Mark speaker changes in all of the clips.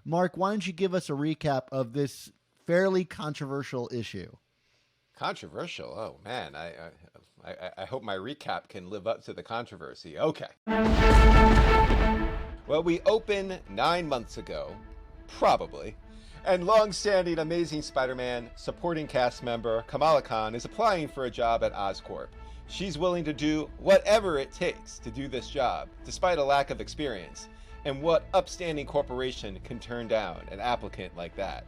Speaker 1: Mark, why don't you give us a recap of this fairly controversial issue?
Speaker 2: Controversial? Oh, man. I hope my recap can live up to the controversy. Okay. Well, we open 9 months ago, probably, and long-standing Amazing Spider-Man supporting cast member Kamala Khan is applying for a job at Oscorp. She's willing to do whatever it takes to do this job, despite a lack of experience. And what upstanding corporation can turn down an applicant like that?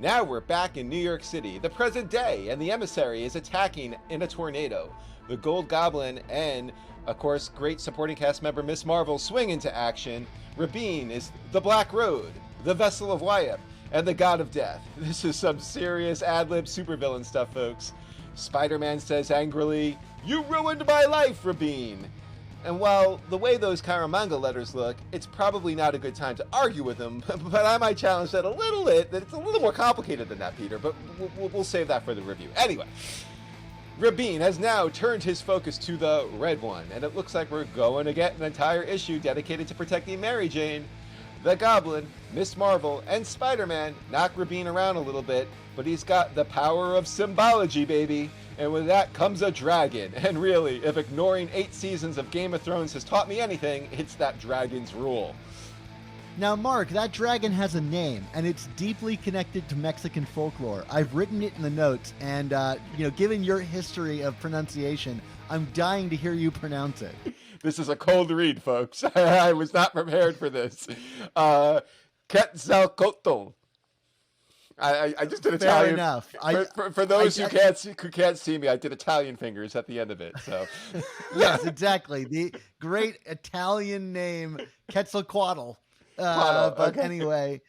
Speaker 2: Now we're back in New York City, the present day, and the emissary is attacking in a tornado. The Gold Goblin and, of course, great supporting cast member Miss Marvel swing into action. Rabin is the Black Road, the Vessel of Wyap, and the God of Death. This is some serious ad-lib supervillain stuff, folks. Spider-Man says angrily, "You ruined my life, Rabin!" And while the way those Caramanga letters look, it's probably not a good time to argue with him, but I might challenge that a little bit, that it's a little more complicated than that, Peter, but we'll save that for the review. Anyway, Rabin has now turned his focus to the Red One, and it looks like we're going to get an entire issue dedicated to protecting Mary Jane. The Goblin, Miss Marvel, and Spider-Man knock Rabin around a little bit, but he's got the power of symbology, baby. And with that comes a dragon. And really, if ignoring 8 seasons of Game of Thrones has taught me anything, it's that dragon's rule.
Speaker 1: Now, Mark, that dragon has a name, and it's deeply connected to Mexican folklore. I've written it in the notes, and, given your history of pronunciation, I'm dying to hear you pronounce it.
Speaker 2: This is a cold read, folks. I was not prepared for this. Quetzalcoatl. I just did Italian.
Speaker 1: Fair
Speaker 2: enough. For those who can't see me, I did Italian fingers at the end of it. So,
Speaker 1: yes, exactly. The great Italian name Quetzalcoatl. Anyway,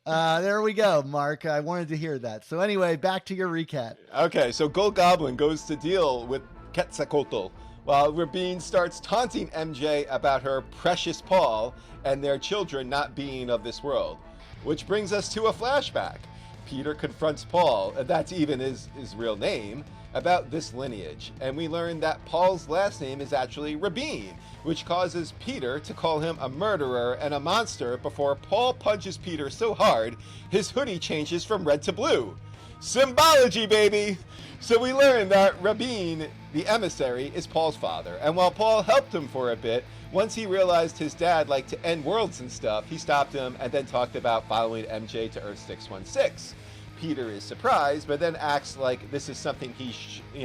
Speaker 1: there we go, Mark. I wanted to hear that. So anyway, back to your recap.
Speaker 2: Okay, so Gold Goblin goes to deal with Quetzalcoatl while Rabin starts taunting MJ about her precious Paul and their children not being of this world, which brings us to a flashback. Peter confronts Paul, and that's even his real name, about this lineage, and we learn that Paul's last name is actually Rabin, which causes Peter to call him a murderer and a monster before Paul punches Peter so hard his hoodie changes from red to blue. Symbology, baby! So we learn that Rabin, the emissary, is Paul's father, and while Paul helped him for a bit, once he realized his dad liked to end worlds and stuff, he stopped him and then talked about following MJ to Earth 616. Peter is surprised, but then acts like this is something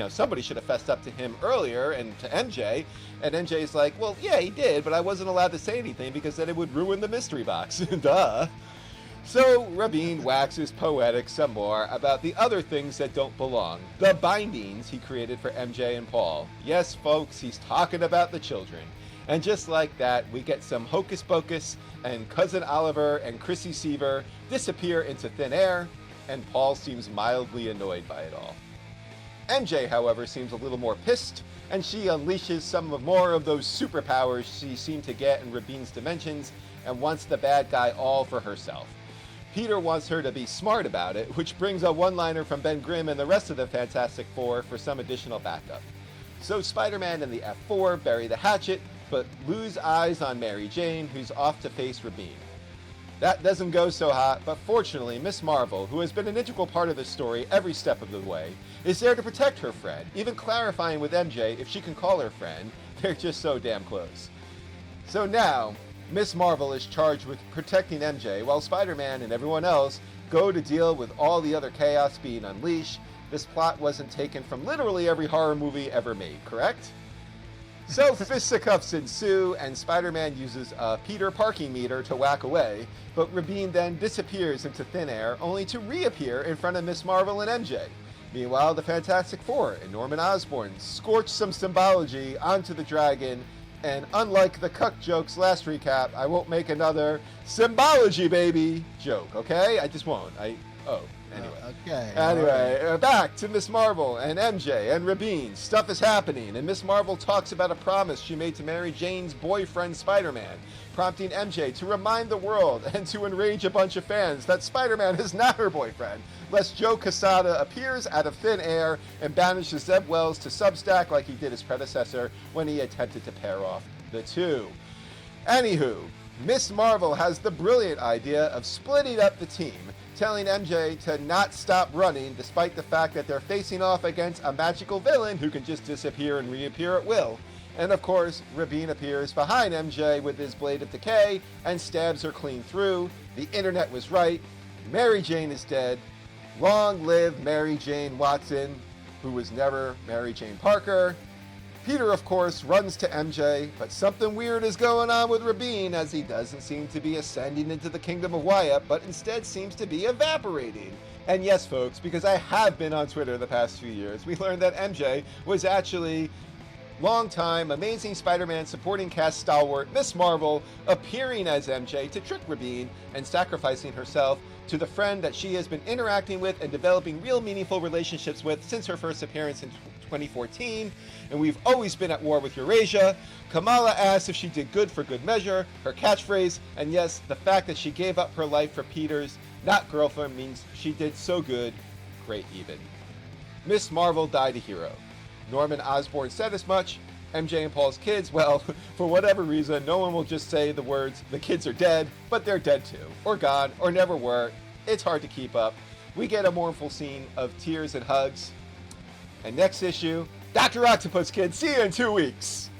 Speaker 2: somebody should have fessed up to him earlier and to MJ. And MJ is like, well, yeah, he did, but I wasn't allowed to say anything because then it would ruin the mystery box. Duh. So Rabin waxes poetic some more about the other things that don't belong. The bindings he created for MJ and Paul. Yes, folks, he's talking about the children. And just like that, we get some hocus pocus, and Cousin Oliver and Chrissy Seaver disappear into thin air, and Paul seems mildly annoyed by it all. MJ, however, seems a little more pissed, and she unleashes some more of those superpowers she seemed to get in Rabin's dimensions, and wants the bad guy all for herself. Peter wants her to be smart about it, which brings a one-liner from Ben Grimm and the rest of the Fantastic Four for some additional backup. So Spider-Man and the F4 bury the hatchet, but lose eyes on Mary Jane, who's off to face Rabin. That doesn't go so hot, but fortunately, Miss Marvel, who has been an integral part of this story every step of the way, is there to protect her friend, even clarifying with MJ if she can call her friend. They're just so damn close. So now, Miss Marvel is charged with protecting MJ, while Spider-Man and everyone else go to deal with all the other chaos being unleashed. This plot wasn't taken from literally every horror movie ever made, correct? So fisticuffs ensue, and Spider-Man uses a Peter parking meter to whack away, but Rabin then disappears into thin air, only to reappear in front of Miss Marvel and MJ. Meanwhile, the Fantastic Four and Norman Osborn scorch some symbology onto the dragon, and unlike the cuck jokes last recap, I won't make another symbology baby joke, okay? I just won't. Anyway, back to Miss Marvel and MJ and Rabin. Stuff is happening, and Miss Marvel talks about a promise she made to Mary Jane's boyfriend Spider-Man, prompting MJ to remind the world and to enrage a bunch of fans that Spider-Man is not her boyfriend, lest Joe Quesada appears out of thin air and banishes Zeb Wells to Substack like he did his predecessor when he attempted to pair off the two. Anywho, Miss Marvel has the brilliant idea of splitting up the team, telling MJ to not stop running despite the fact that they're facing off against a magical villain who can just disappear and reappear at will. And of course, Rabin appears behind MJ with his Blade of Decay and stabs her clean through. The internet was right. Mary Jane is dead. Long live Mary Jane Watson, who was never Mary Jane Parker. Peter, of course, runs to MJ, but something weird is going on with Rabin as he doesn't seem to be ascending into the kingdom of Wyatt, but instead seems to be evaporating. And yes, folks, because I have been on Twitter the past few years, we learned that MJ was actually longtime Amazing Spider-Man supporting cast stalwart Miss Marvel, appearing as MJ to trick Rabin and sacrificing herself to the friend that she has been interacting with and developing real meaningful relationships with since her first appearance in 2014, and we've always been at war with Eurasia. Kamala asked if she did good for good measure, her catchphrase, and yes, the fact that she gave up her life for Peter's, not girlfriend, means she did so good, great even. Miss Marvel died a hero. Norman Osborn said as much. MJ and Paul's kids, well, for whatever reason, no one will just say the words, the kids are dead, but they're dead too, or gone, or never were. It's hard to keep up. We get a mournful scene of tears and hugs. And next issue, Dr. Octopus Kid, see you in 2 weeks.